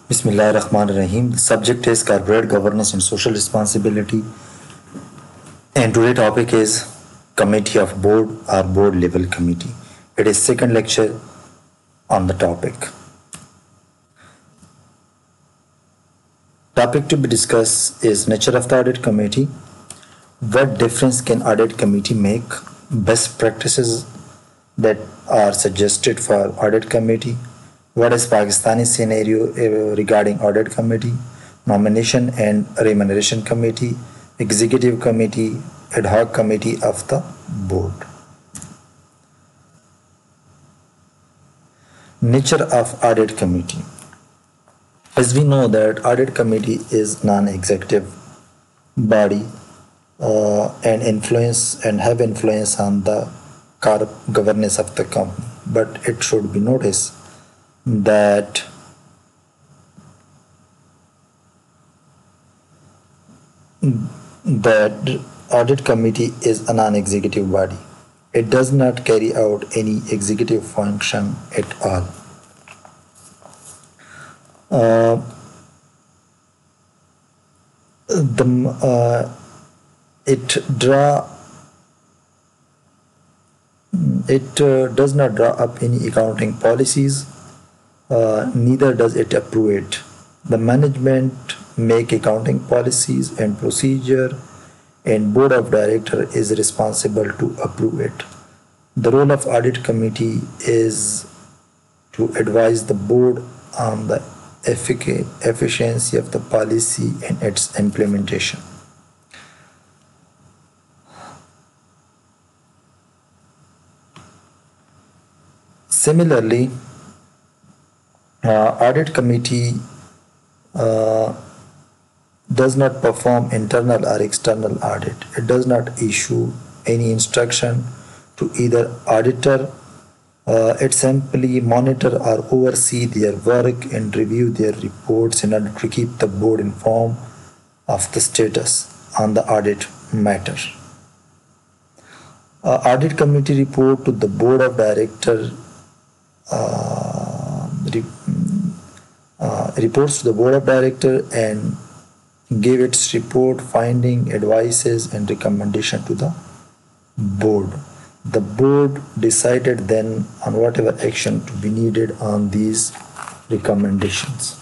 Bismillahirrahmanirrahim. The subject is corporate governance and social responsibility. And today's topic is committee of board or board level committee. It is second lecture on the topic. Topic to be discussed is nature of the audit committee. What difference can audit committee make? Best practices that are suggested for audit committee. What is Pakistani scenario regarding audit committee, nomination and remuneration committee, executive committee, ad hoc committee of the board. Nature of audit committee. As we know that audit committee is non-executive body and have influence on the governance of the company, but it should be noticed that audit committee is a non-executive body. It does not carry out any executive function at all. It does not draw up any accounting policies. Neither does it approve it. The management make accounting policies and procedure, and board of director is responsible to approve it. The role of audit committee is to advise the board on the efficiency of the policy and its implementation. Similarly, audit committee does not perform internal or external audit. It does not issue any instruction to either auditor. It simply monitor or oversee their work and review their reports in order to keep the board informed of the status on the audit matter. Audit committee report to the board of director reports to the board of director and give its report, finding, advices and recommendation to the board. The board decided then on whatever action to be needed on these recommendations.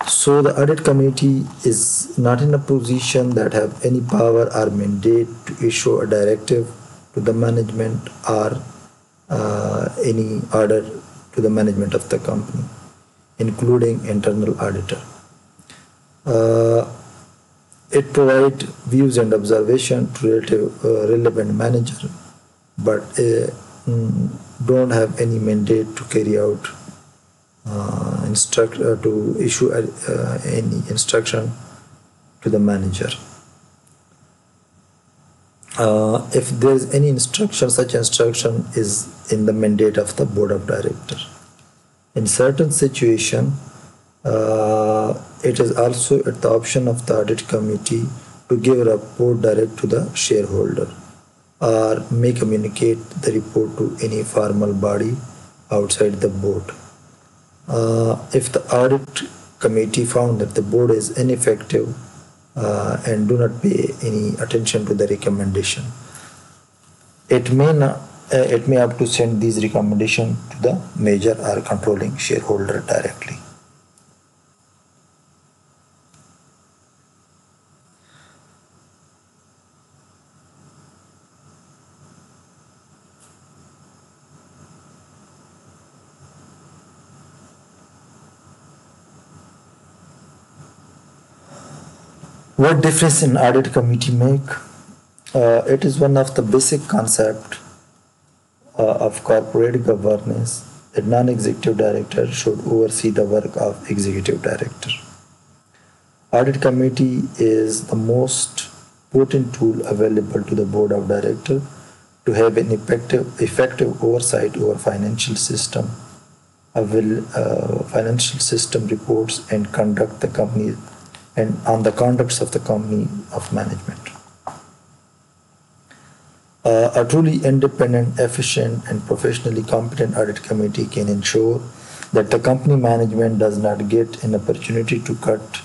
So the audit committee is not in a position that have any power or mandate to issue a directive to the management or any order to the management of the company, including internal auditor. It provides views and observation to relevant manager, but don't have any mandate to carry out to issue any instruction to the manager. If there is any instruction, such instruction is in the mandate of the board of director. In certain situation, it is also at the option of the audit committee to give a report direct to the shareholder or may communicate the report to any formal body outside the board. If the audit committee found that the board is ineffective and do not pay any attention to the recommendation, it may have to send these recommendations to the major or controlling shareholder directly. What difference in audit committee make? It is one of the basic concept of corporate governance. A non-executive director should oversee the work of executive director. Audit committee is the most potent tool available to the board of director to have an effective oversight over financial system reports and conduct the company and on the conducts of the company of management. A truly independent, efficient, and professionally competent audit committee can ensure that the company management does not get an opportunity to cut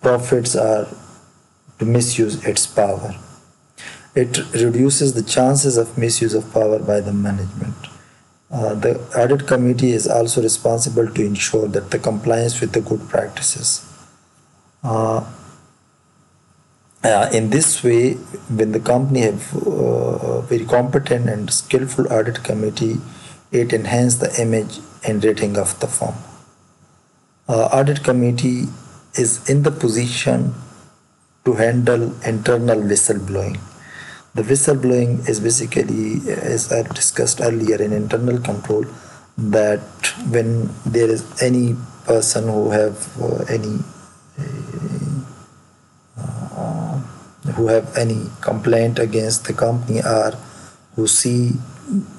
profits or to misuse its power. It reduces the chances of misuse of power by the management. The Audit Committee is also responsible to ensure that the compliance with the good practices. In this way, when the company have a very competent and skillful Audit Committee, it enhances the image and rating of the firm. Audit Committee is in the position to handle internal whistleblowing. The whistleblowing is basically, as I discussed earlier, an internal control, that when there is any person who have any complaint against the company, or who see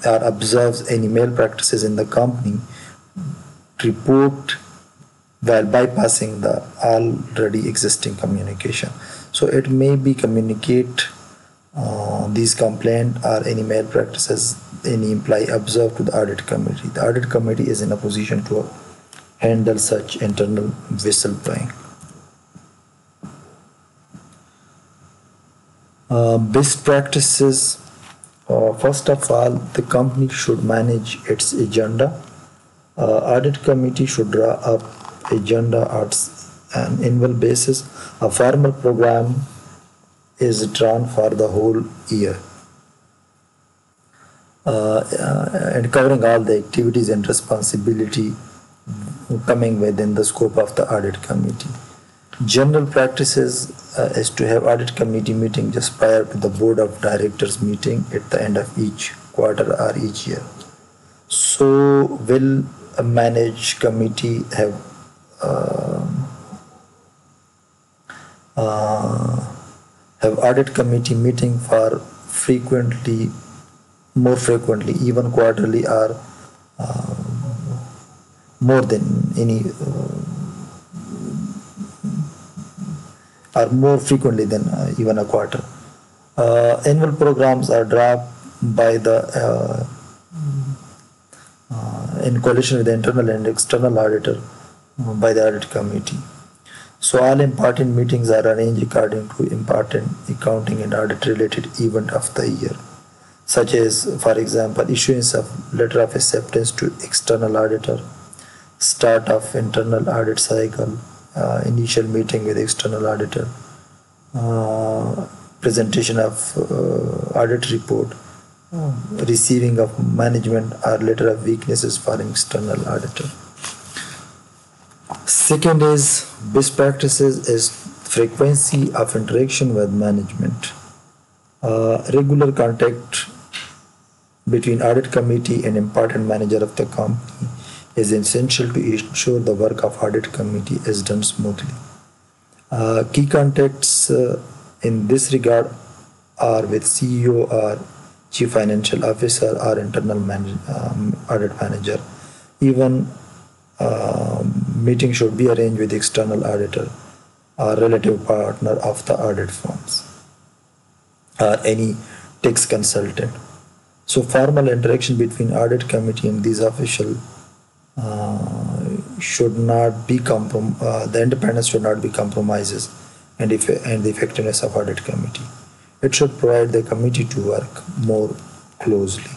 or observes any malpractices in the company, report while bypassing the already existing communication. So it may be communicate these complaints or any malpractices any employee observed to the Audit Committee. The Audit Committee is in a position to handle such internal whistleblowing. Best practices. First of all, the company should manage its agenda. Audit Committee should draw up agenda on an annual basis. A formal program is drawn for the whole year, and covering all the activities and responsibility coming within the scope of the Audit Committee. General practices is to have Audit Committee meeting just prior to the Board of Directors meeting at the end of each quarter or each year. So will a managed committee have Audit Committee meeting for more frequently, even quarterly, or more than any or more frequently than even a quarter. Annual programs are drawn by the in coalition with the internal and external auditor by the Audit Committee. So all important meetings are arranged according to important accounting and audit related event of the year, such as, for example, issuance of letter of acceptance to external auditor, start of internal audit cycle, initial meeting with external auditor, presentation of audit report, receiving of management or letter of weaknesses for external auditor. Second is best practices is frequency of interaction with management. Regular contact between Audit Committee and important manager of the company is essential to ensure the work of Audit Committee is done smoothly. Key contacts in this regard are with CEO or Chief Financial Officer or internal audit manager. Even meeting should be arranged with external auditor or relative partner of the audit firms or any tax consultant. So formal interaction between Audit Committee and these officials should not be the independence should not be compromises and the effectiveness of Audit Committee. It should provide the committee to work more closely.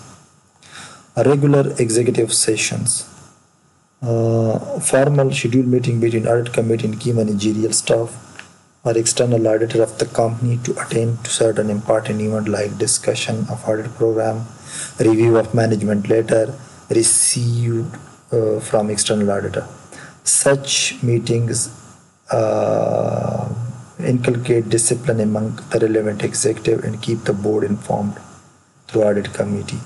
Regular executive sessions. Formal scheduled meeting between Audit Committee and key managerial staff or external auditor of the company to attend to certain important events like discussion of audit program, review of management letter received from external auditor. Such meetings inculcate discipline among the relevant executive and keep the board informed through Audit Committee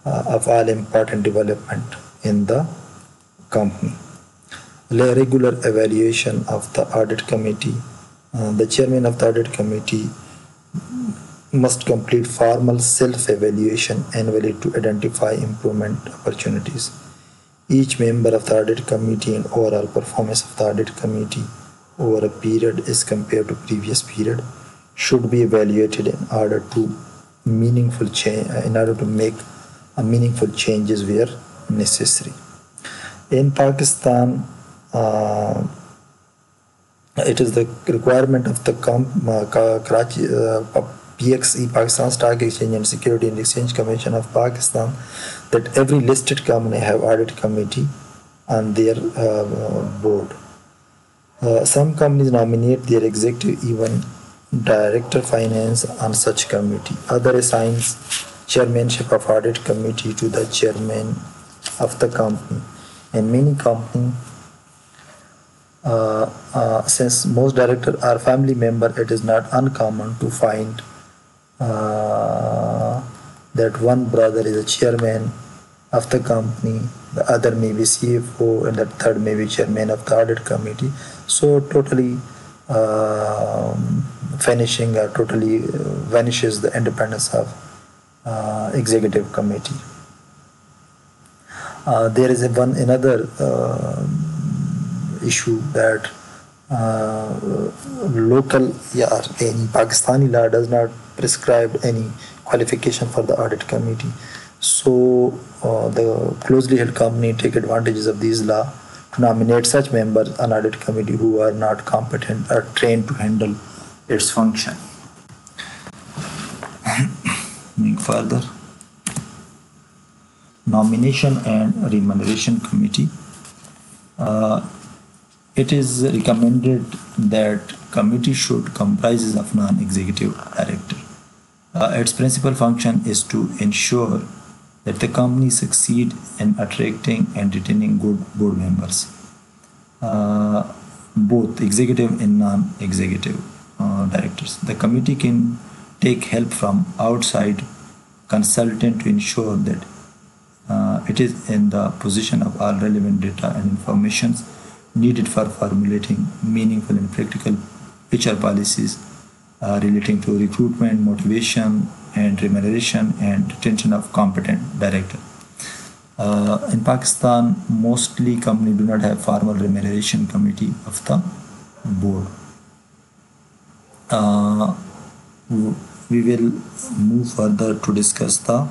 of all important development in the company. Regular evaluation of the Audit Committee. The chairman of the Audit Committee must complete formal self-evaluation annually to identify improvement opportunities. Each member of the Audit Committee and overall performance of the Audit Committee over a period as compared to previous period should be evaluated in order to make a meaningful changes where necessary. In Pakistan, it is the requirement of the PXE, Pakistan Stock Exchange and Security and Exchange Commission of Pakistan, that every listed company have audit committee on their board. Some companies nominate their executive, even director finance, on such committee. Other assigns chairmanship of audit committee to the chairman of the company. In many companies, since most directors are family members, it is not uncommon to find that one brother is a chairman of the company, the other may be CFO, and the third may be chairman of the audit committee. So totally vanishes the independence of executive committee. There is another issue that local any Pakistani law does not prescribe any qualification for the audit committee. So the closely held company take advantages of these law to nominate such members on audit committee who are not competent or trained to handle its function. Moving further, Nomination and Remuneration Committee. It is recommended that committee should comprise of non-executive director. Its principal function is to ensure that the company succeed in attracting and retaining good board members, both executive and non-executive directors. The committee can take help from outside consultant to ensure that it is in the possession of all relevant data and information needed for formulating meaningful and practical HR policies relating to recruitment, motivation, and remuneration and retention of competent director. In Pakistan, mostly companies do not have formal remuneration committee of the board. We will move further to discuss the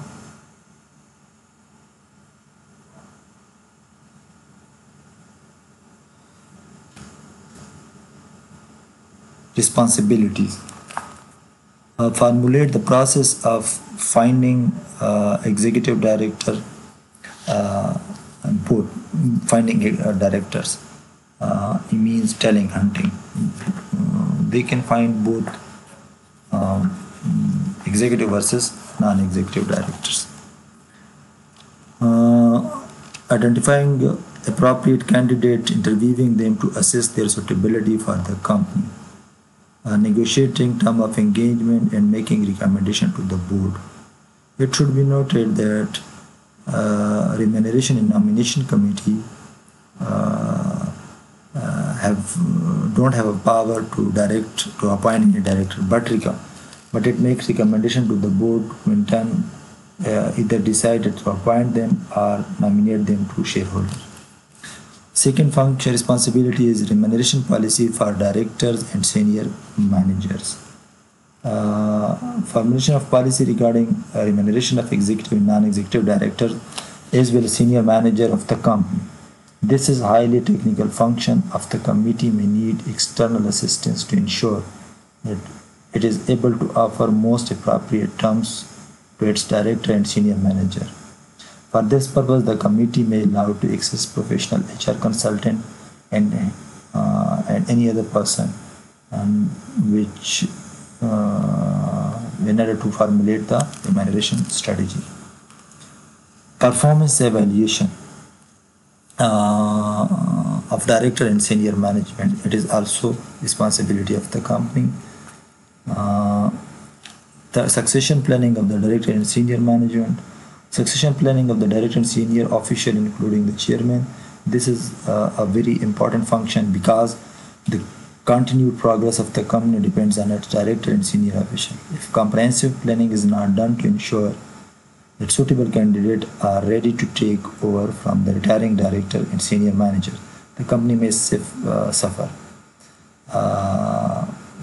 responsibilities. Formulate the process of finding executive director and board. Finding directors. It means talent hunting. They can find both executive versus non-executive directors. Identifying appropriate candidate, interviewing them to assess their suitability for the company. Negotiating term of engagement and making recommendation to the board. It should be noted that Remuneration and Nomination Committee don't have a power to appoint any director, but it makes recommendation to the board when turn either decided to appoint them or nominate them to shareholders. Second function responsibility is remuneration policy for directors and senior managers. Formulation of policy regarding remuneration of executive and non-executive directors as well as senior manager of the company. This is highly technical function of the committee may need external assistance to ensure that it is able to offer most appropriate terms to its director and senior manager. For this purpose, the committee may allow to access professional HR consultant and any other person which in order to formulate the remuneration strategy. Performance evaluation of director and senior management. It is also responsibility of the company. The succession planning of the director and senior management. Succession planning of the director and senior official, including the chairman. This is a very important function because the continued progress of the company depends on its director and senior official. If comprehensive planning is not done to ensure that suitable candidates are ready to take over from the retiring director and senior manager, the company may suffer.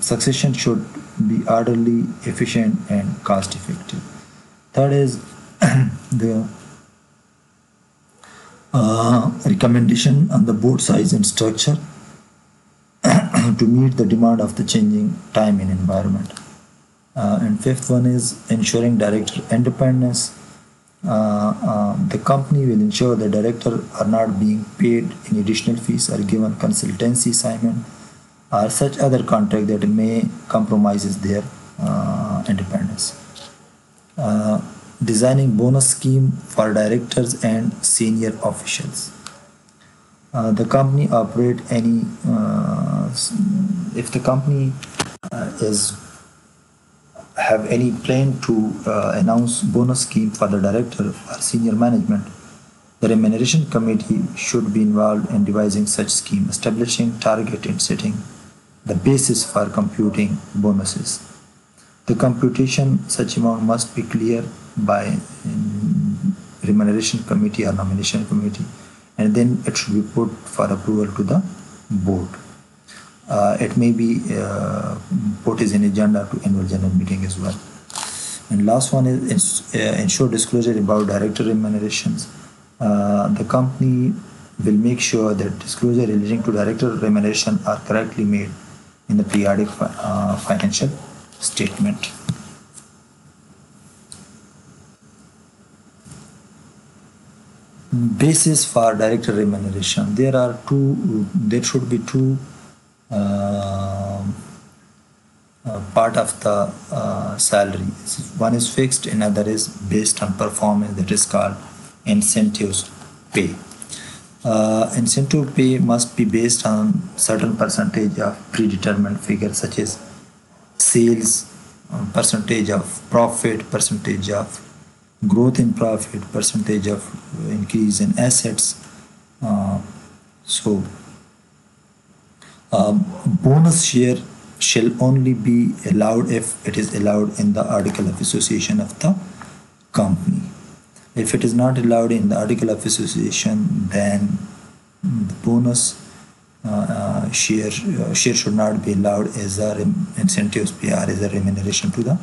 Succession should be orderly, efficient, and cost-effective. Third is the Recommendation on the board size and structure to meet the demand of the changing time and environment. And fifth one is ensuring director independence. The company will ensure the director are not being paid any additional fees or given consultancy assignment or such other contract that may compromises their independence. Designing bonus scheme for directors and senior officials. The company operate any if the company is have any plan to announce bonus scheme for the director or senior management, the Remuneration Committee should be involved in devising such scheme, establishing target and setting the basis for computing bonuses. The computation such amount must be clear by Remuneration Committee or Nomination Committee, and then it should be put for approval to the board. It may be put as an agenda to annual general meeting as well. And last one is ensure disclosure about director remunerations. The company will make sure that disclosure relating to director remuneration are correctly made in the periodic financial statement. Basis for director remuneration. There should be two part of the salary. One is fixed, another is based on performance, that is called incentives pay. Incentive pay must be based on certain percentage of predetermined figures such as sales, percentage of profit, percentage of growth in profit, percentage of increase in assets. Bonus share shall only be allowed if it is allowed in the article of association of the company. If it is not allowed in the article of association, then the bonus share should not be allowed as a incentives pay or as a remuneration to the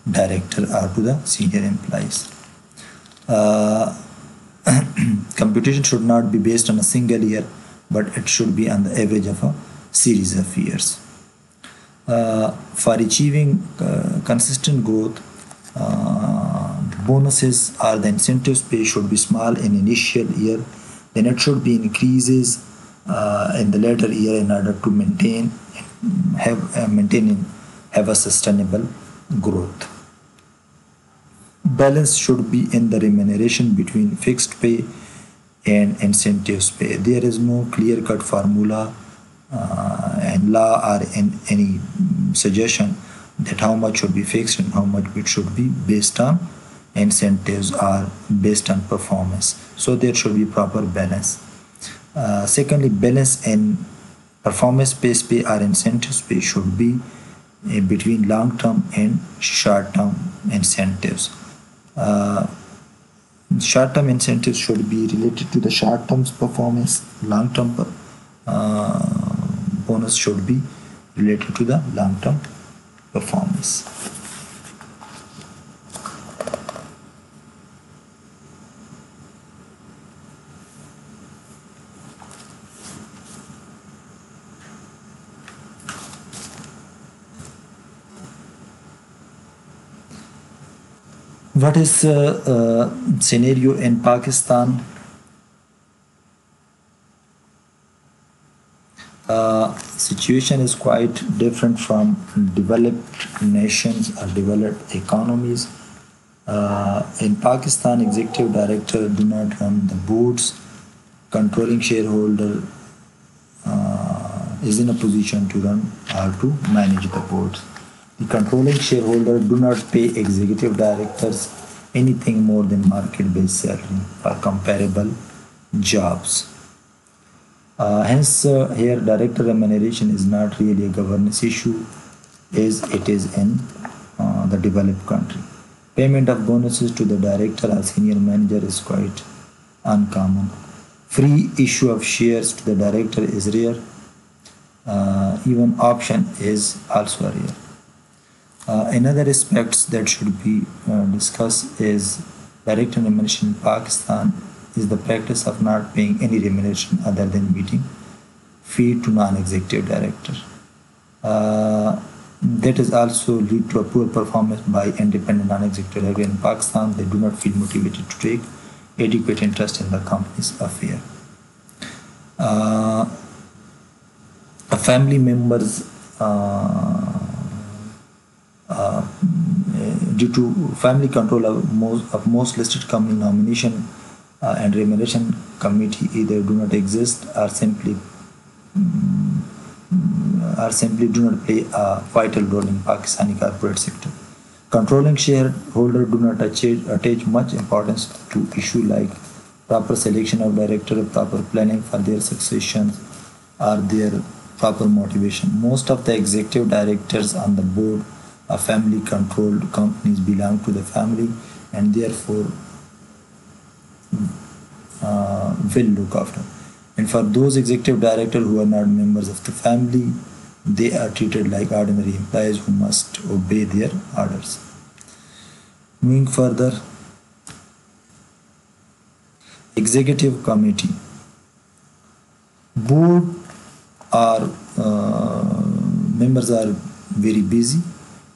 director or to the senior employees. Computation should not be based on a single year, but it should be on the average of a series of years. For achieving consistent growth, bonuses or the incentives pay should be small in initial year, then it should be increases in the later year in order to have a sustainable growth. Balance should be in the remuneration between fixed pay and incentives pay. There is no clear-cut formula in law or in any suggestion that how much should be fixed and how much it should be based on incentives or based on performance. So there should be proper balance. Secondly, balance in performance-based pay or incentives pay should be between long-term and short-term incentives. Short-term incentives should be related to the short-term performance. Long-term bonus should be related to the long-term performance. What is scenario in Pakistan? Situation is quite different from developed nations or developed economies. In Pakistan, executive director do not run the boards. Controlling shareholder is in a position to run or to manage the boards. The controlling shareholder do not pay executive directors anything more than market-based salary for comparable jobs. Hence, here director remuneration is not really a governance issue as it is in the developed country. Payment of bonuses to the director or senior manager is quite uncommon. Free issue of shares to the director is rare. Even option is also rare. Another aspects that should be discussed is director remuneration in Pakistan is the practice of not paying any remuneration other than meeting fee to non-executive director. That is also lead to a poor performance by independent non-executive director in Pakistan. They do not feel motivated to take adequate interest in the company's affair. Family members, due to family control of most listed company, nomination and remuneration committee either do not exist or simply do not play a vital role in Pakistani corporate sector. Controlling shareholders do not attach much importance to issue like proper selection of director, proper planning for their succession, or their proper motivation. Most of the executive directors on the board of family-controlled companies belong to the family and therefore will look after. And for those executive directors who are not members of the family, they are treated like ordinary employees who must obey their orders. Moving further, executive committee. Board are members are very busy.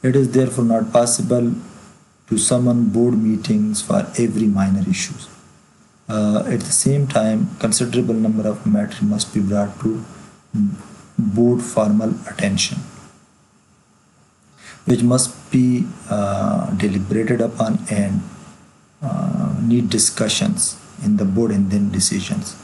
It is therefore not possible to summon board meetings for every minor issues. At the same time, considerable number of matters must be brought to board formal attention, which must be deliberated upon and need discussions in the board and then decisions.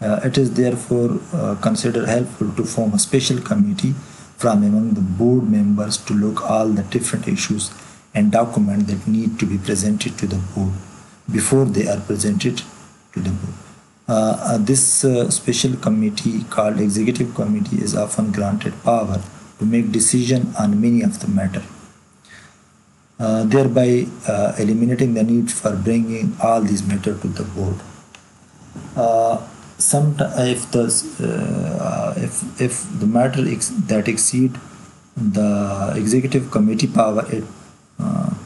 It is therefore considered helpful to form a special committee from among the board members to look all the different issues and documents that need to be presented to the board before they are presented to the board. This special committee called executive committee is often granted power to make decision on many of the matter, thereby eliminating the need for bringing all these matters to the board. If the matter that exceed the executive committee power, it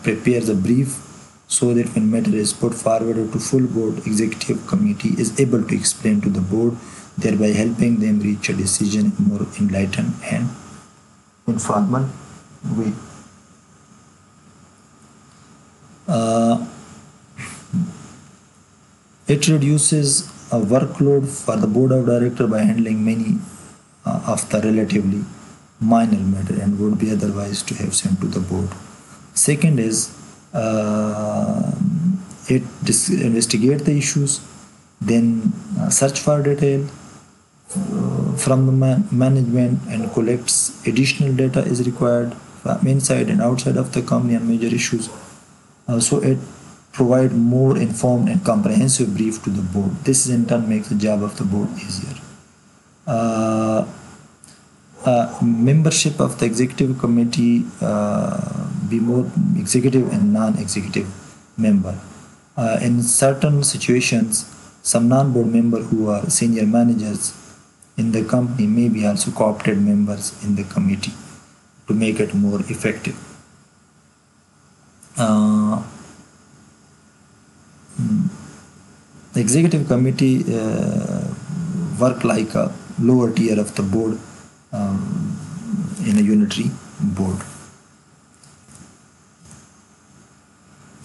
prepares a brief so that when matter is put forward to full board, executive committee is able to explain to the board, thereby helping them reach a decision in more enlightened and informal way. It reduces a workload for the board of directors by handling many of the relatively minor matter and would be otherwise to have sent to the board. Second is it investigate the issues, then search for detail from the management and collects additional data is required from inside and outside of the company on major issues. So it provide more informed and comprehensive brief to the board. This in turn makes the job of the board easier. Membership of the executive committee be more executive and non-executive member. In certain situations, some non-board members who are senior managers in the company may be also co-opted members in the committee to make it more effective. The executive committee work like a lower tier of the board in a unitary board.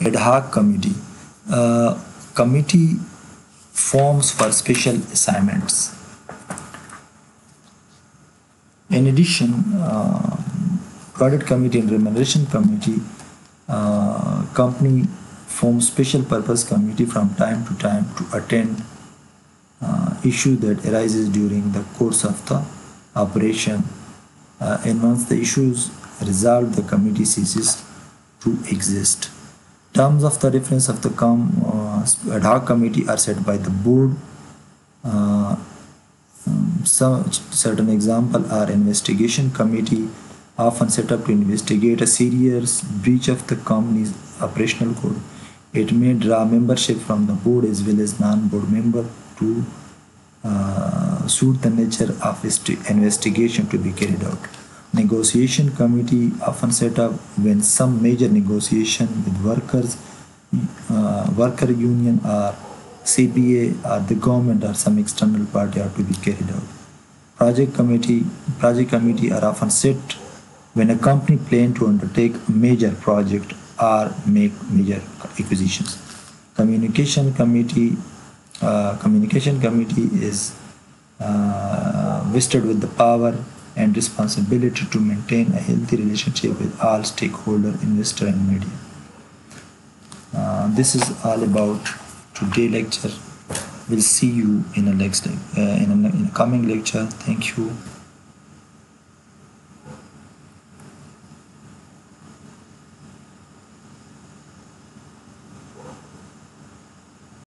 Ad hoc committee. Committee forms for special assignments. In addition, Audit Committee and Remuneration Committee, company forms special purpose committee from time to time to attend issue that arises during the course of the operation, and once the issues resolved, the committee ceases to exist. Terms of the reference of the ad hoc committee are set by the board. Some certain example are investigation committee, often set up to investigate a serious breach of the company's operational code. It may draw membership from the board as well as non-board member to suit the nature of investigation to be carried out. Negotiation committee often set up when some major negotiation with worker union or CPA or the government or some external party are to be carried out. Project committee are often set when a company plans to undertake a major project or make major acquisitions. Communication committee is vested with the power and responsibility to maintain a healthy relationship with all stakeholders, investor and media. This is all about today lecture. We'll see you in a next in a coming lecture. Thank you.